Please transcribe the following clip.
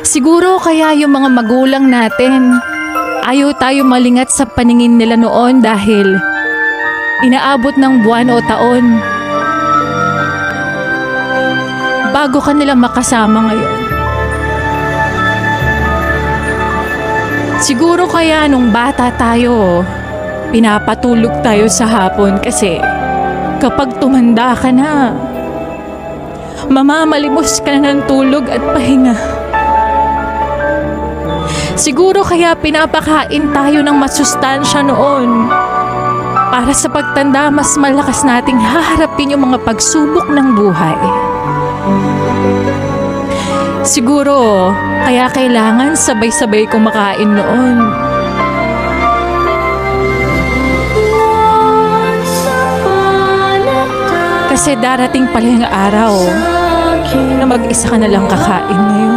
Siguro kaya yung mga magulang natin, ayaw tayo malingat sa paningin nila noon dahil inaabot ng buwan o taon bago ka nila makasama ngayon. Siguro kaya nung bata tayo, pinapatulog tayo sa hapon kasi kapag tumanda ka na, mamamalimos ka na ng tulog at pahinga. Siguro kaya pinapakain tayo ng masustansya noon para sa pagtanda mas malakas nating haharapin yung mga pagsubok ng buhay. Siguro kaya kailangan sabay-sabay kumakain noon. Kasi darating pala yung araw na mag-isa ka na lang kakain ngayon.